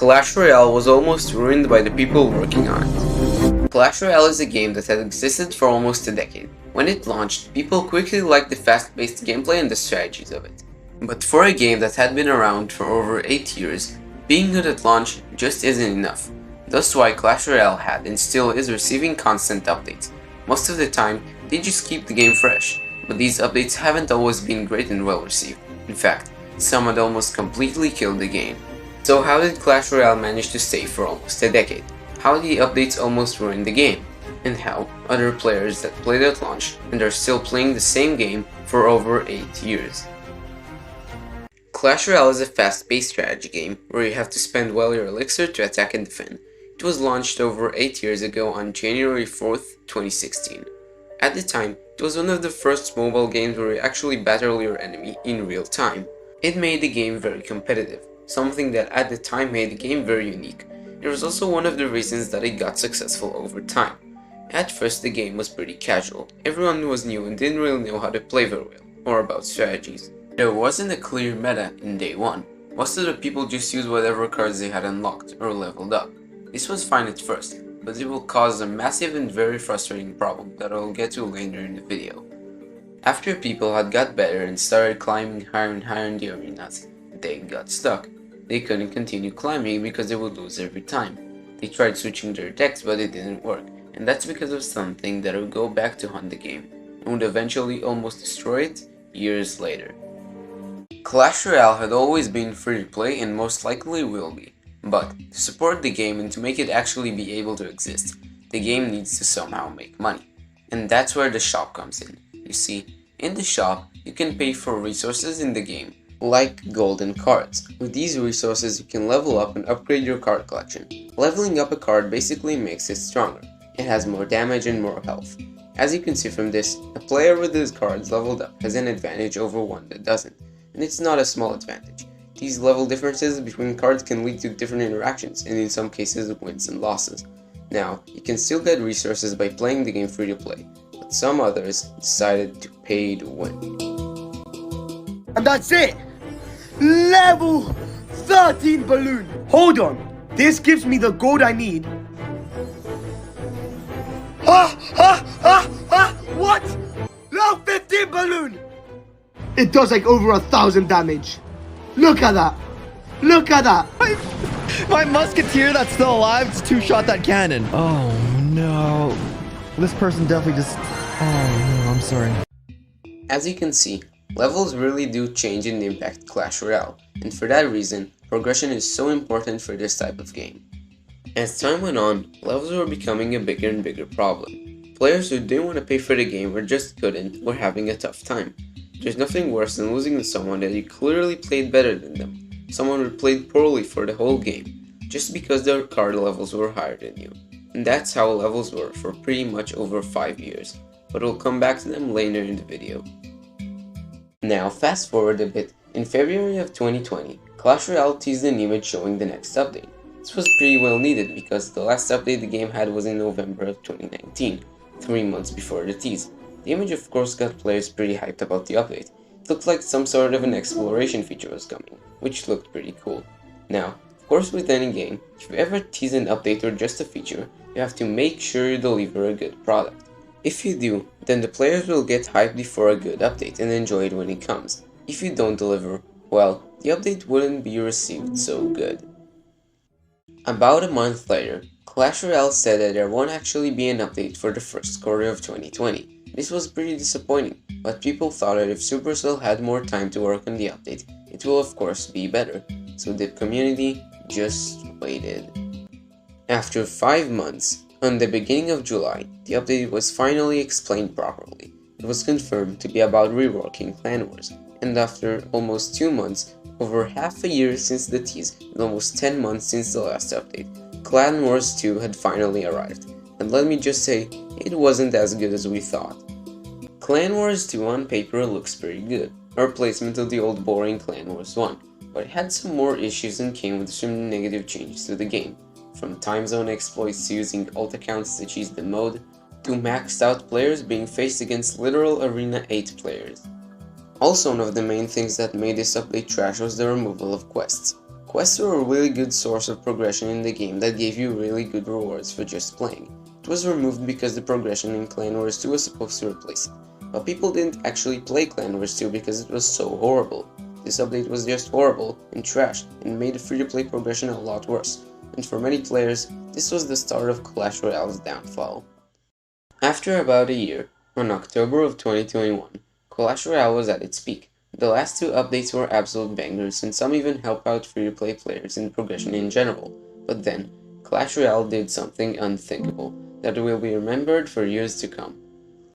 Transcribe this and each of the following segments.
Clash Royale was almost ruined by the people working on it. Clash Royale is a game that had existed for almost a decade. When it launched, people quickly liked the fast-paced gameplay and the strategies of it. But for a game that had been around for over 8 years, being good at launch just isn't enough. That's why Clash Royale had and still is receiving constant updates. Most of the time, they just keep the game fresh, but these updates haven't always been great and well received. In fact, some had almost completely killed the game. So how did Clash Royale manage to stay for almost a decade? How did the updates almost ruin the game? And how other players that played at launch and are still playing the same game for over 8 years? Clash Royale is a fast-paced strategy game where you have to spend well your elixir to attack and defend. It was launched over 8 years ago on January 4th, 2016. At the time, it was one of the first mobile games where you actually battle your enemy in real time. It made the game very competitive, something that at the time made the game very unique. It was also one of the reasons that it got successful over time. At first the game was pretty casual, everyone was new and didn't really know how to play very well, or about strategies. There wasn't a clear meta in day one. Most of the people just used whatever cards they had unlocked or leveled up. This was fine at first, but it will cause a massive and very frustrating problem that I will get to later in the video. After people had got better and started climbing higher and higher in the arenas, they got stuck. They couldn't continue climbing because they would lose every time. They tried switching their decks but it didn't work, and that's because of something that would go back to haunt the game, and would eventually almost destroy it years later. Clash Royale had always been free to play and most likely will be, but to support the game and to make it actually be able to exist, the game needs to somehow make money. And that's where the shop comes in. You see, in the shop, you can pay for resources in the game, like golden cards. With these resources you can level up and upgrade your card collection. Leveling up a card basically makes it stronger. It has more damage and more health. As you can see from this, a player with his cards leveled up has an advantage over one that doesn't, and it's not a small advantage. These level differences between cards can lead to different interactions, and in some cases wins and losses. Now, you can still get resources by playing the game free to play, but some others decided to pay to win. And that's it! Level 13 balloon! Hold on! This gives me the gold I need. What? Level 15 balloon! It does like over 1,000 damage. Look at that! Look at that! My musketeer that's still alive just two-shot that cannon. Oh no. This person definitely just... Oh no, I'm sorry. As you can see, levels really do change and impact Clash Royale, and for that reason, progression is so important for this type of game. As time went on, levels were becoming a bigger and bigger problem. Players who didn't want to pay for the game or just couldn't were having a tough time. There's nothing worse than losing to someone that you clearly played better than them, someone who played poorly for the whole game, just because their card levels were higher than you. And that's how levels were for pretty much over 5 years, but we'll come back to them later in the video. Now fast forward a bit, in February of 2020, Clash Royale teased an image showing the next update. This was pretty well needed because the last update the game had was in November of 2019, 3 months before the tease. The image of course got players pretty hyped about the update. It looked like some sort of an exploration feature was coming, which looked pretty cool. Now, of course with any game, if you ever tease an update or just a feature, you have to make sure you deliver a good product. If you do, then the players will get hyped before a good update and enjoy it when it comes. If you don't deliver, well, the update wouldn't be received so good. About a month later, Clash Royale said that there won't actually be an update for the first quarter of 2020. This was pretty disappointing, but people thought that if Supercell had more time to work on the update, it will of course be better, so the community just waited. After 5 months, on the beginning of July, the update was finally explained properly. It was confirmed to be about reworking Clan Wars, and after almost 2 months, over half a year since the tease, and almost 10 months since the last update, Clan Wars 2 had finally arrived, and let me just say, it wasn't as good as we thought. Clan Wars 2 on paper looks pretty good, a replacement of the old boring Clan Wars 1, but it had some more issues and came with some negative changes to the game, from time zone exploits to using alt accounts to cheese the mode, to maxed out players being faced against literal Arena 8 players. Also, one of the main things that made this update trash was the removal of quests. Quests were a really good source of progression in the game that gave you really good rewards for just playing. It was removed because the progression in Clan Wars 2 was supposed to replace it, but people didn't actually play Clan Wars 2 because it was so horrible. This update was just horrible and trash and made the free-to-play progression a lot worse, and for many players, this was the start of Clash Royale's downfall. After about a year, on October of 2021, Clash Royale was at its peak. The last two updates were absolute bangers, and some even helped out free-to-play players in progression in general. But then, Clash Royale did something unthinkable that will be remembered for years to come.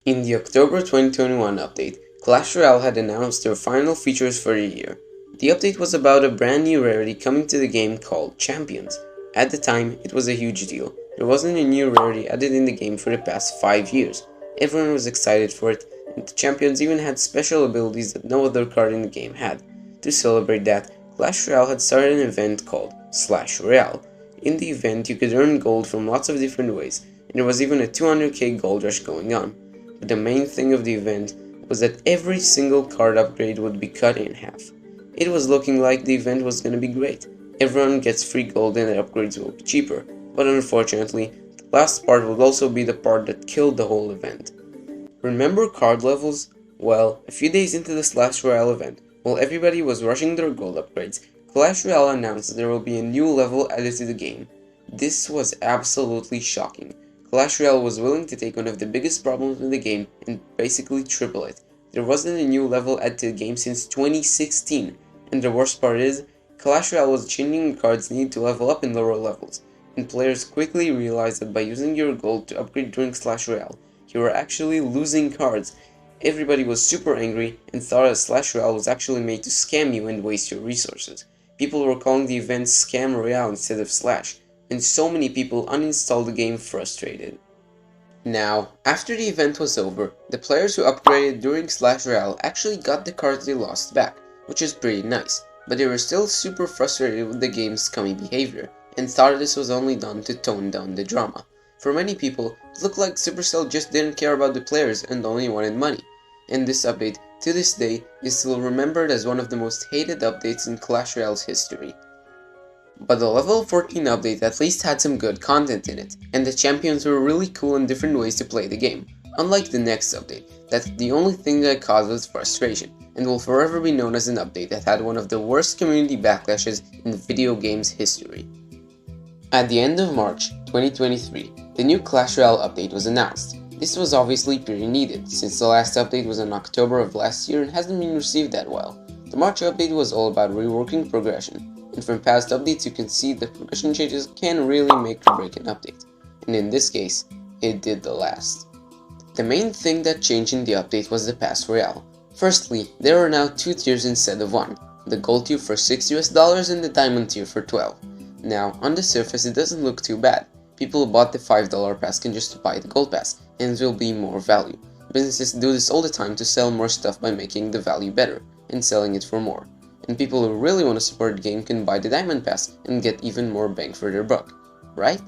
In the October 2021 update, Clash Royale had announced their final features for the year. The update was about a brand new rarity coming to the game called Champions. At the time, it was a huge deal. There wasn't a new rarity added in the game for the past 5 years. Everyone was excited for it, and the Champions even had special abilities that no other card in the game had. To celebrate that, Clash Royale had started an event called /Royale. In the event, you could earn gold from lots of different ways, and there was even a 200k gold rush going on. But the main thing of the event was that every single card upgrade would be cut in half. It was looking like the event was gonna be great. Everyone gets free gold and the upgrades will be cheaper, but unfortunately, the last part would also be the part that killed the whole event. Remember card levels? Well, a few days into the /Royale event, while everybody was rushing their gold upgrades, Clash Royale announced that there will be a new level added to the game. This was absolutely shocking. Clash Royale was willing to take one of the biggest problems in the game and basically triple it. There wasn't a new level added to the game since 2016, and the worst part is, Clash Royale was changing cards needed to level up in lower levels, and players quickly realized that by using your gold to upgrade during /Royale, you were actually losing cards. Everybody was super angry and thought that /Royale was actually made to scam you and waste your resources. People were calling the event Scam Royale instead of /, and so many people uninstalled the game frustrated. Now, after the event was over, the players who upgraded during /Royale actually got the cards they lost back, which is pretty nice, but they were still super frustrated with the game's scummy behavior, and thought this was only done to tone down the drama. For many people, it looked like Supercell just didn't care about the players and only wanted money, and this update, to this day, is still remembered as one of the most hated updates in Clash Royale's history. But the level 14 update at least had some good content in it, and the champions were really cool and different ways to play the game, unlike the next update, that's the only thing that causes frustration, and will forever be known as an update that had one of the worst community backlashes in video games history. At the end of March 2023, the new Clash Royale update was announced. This was obviously pretty needed, since the last update was in October of last year and hasn't been received that well. The March update was all about reworking progression, and from past updates you can see that progression changes can really make or break an update, and in this case, it did the last. The main thing that changed in the update was the Pass Royale. Firstly, there are now 2 tiers instead of 1, the gold tier for $6 and the diamond tier for $12. Now, on the surface it doesn't look too bad. People who bought the $5 pass can just buy the gold pass, and it will be more value. Businesses do this all the time to sell more stuff by making the value better, and selling it for more. And people who really want to support the game can buy the diamond pass and get even more bang for their buck, right?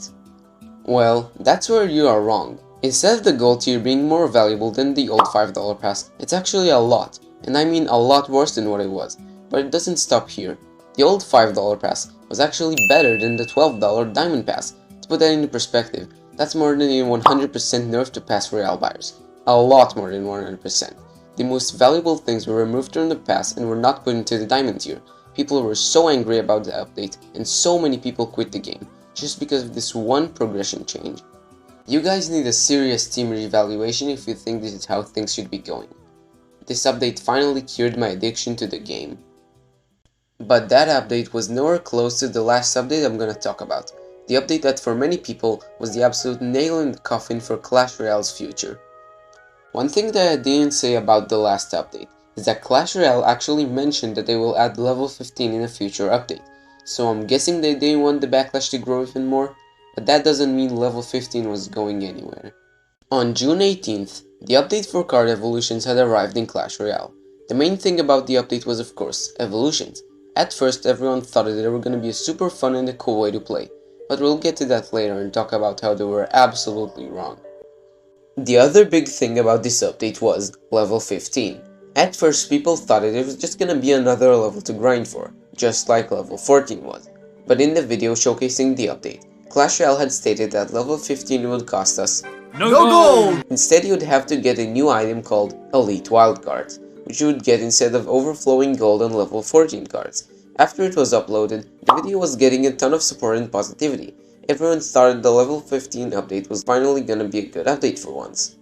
Well, that's where you are wrong. Instead of the gold tier being more valuable than the old $5 pass, it's actually a lot, and I mean a lot worse than what it was. But it doesn't stop here. The old $5 pass was actually better than the $12 diamond pass. To put that into perspective, that's more than a 100% nerf to Pass Royale buyers. A lot more than 100%. The most valuable things were removed from the pass and were not put into the diamond tier. People were so angry about the update, and so many people quit the game, just because of this one progression change. You guys need a serious team reevaluation if you think this is how things should be going. This update finally cured my addiction to the game. But that update was nowhere close to the last update I'm gonna talk about. The update that for many people was the absolute nail in the coffin for Clash Royale's future. One thing that I didn't say about the last update is that Clash Royale actually mentioned that they will add level 15 in a future update, so I'm guessing they didn't want the backlash to grow even more, but that doesn't mean level 15 was going anywhere. On June 18th, the update for card evolutions had arrived in Clash Royale. The main thing about the update was of course, evolutions. At first everyone thought that they were going to be a super fun and a cool way to play, but we'll get to that later and talk about how they were absolutely wrong. The other big thing about this update was level 15. At first people thought that it was just gonna be another level to grind for, just like level 14 was. But in the video showcasing the update, Clash Royale had stated that level 15 would cost us no gold! Instead, you would have to get a new item called Elite Wildcards, which you would get instead of overflowing gold on level 14 cards. After it was uploaded, the video was getting a ton of support and positivity. Everyone thought the level 15 update was finally gonna be a good update for once.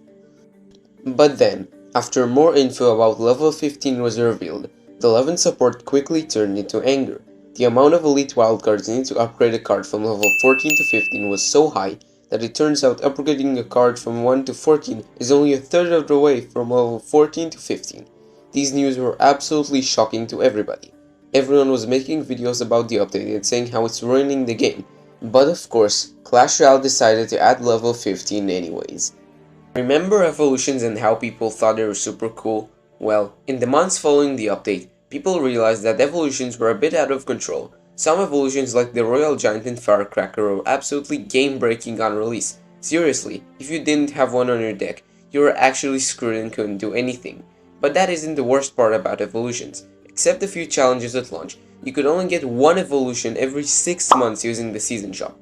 But then, after more info about level 15 was revealed, the 11 support quickly turned into anger. The amount of elite wildcards needed to upgrade a card from level 14 to 15 was so high that it turns out upgrading a card from 1 to 14 is only a third of the way from level 14 to 15. These news were absolutely shocking to everybody. Everyone was making videos about the update and saying how it's ruining the game. But of course, Clash Royale decided to add level 15 anyways. Remember evolutions and how people thought they were super cool? Well, in the months following the update, people realized that evolutions were a bit out of control. Some evolutions like the Royal Giant and Firecracker were absolutely game-breaking on release. Seriously, if you didn't have one on your deck, you were actually screwed and couldn't do anything. But that isn't the worst part about evolutions. Except a few challenges at launch, you could only get one evolution every 6 months using the season shop.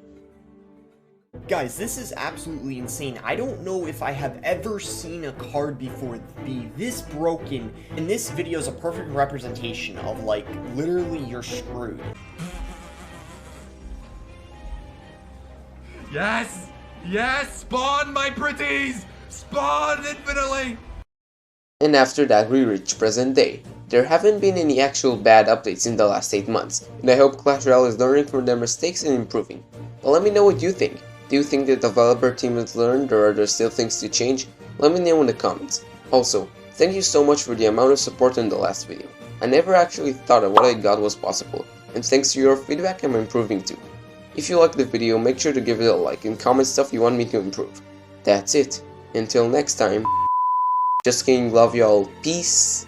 Guys, this is absolutely insane. I don't know if I have ever seen a card before be this broken, and this video is a perfect representation of, like, literally you're screwed. Yes! Yes! Spawn, my pretties! Spawn infinitely! And after that we reach present day. There haven't been any actual bad updates in the last 8 months, and I hope Clash Royale is learning from their mistakes and improving. But let me know what you think. Do you think the developer team has learned, or are there still things to change? Let me know in the comments. Also, thank you so much for the amount of support in the last video. I never actually thought that what I got was possible, and thanks to your feedback I'm improving too. If you liked the video, make sure to give it a like and comment stuff you want me to improve. That's it. Until next time. Just kidding, love y'all. Peace.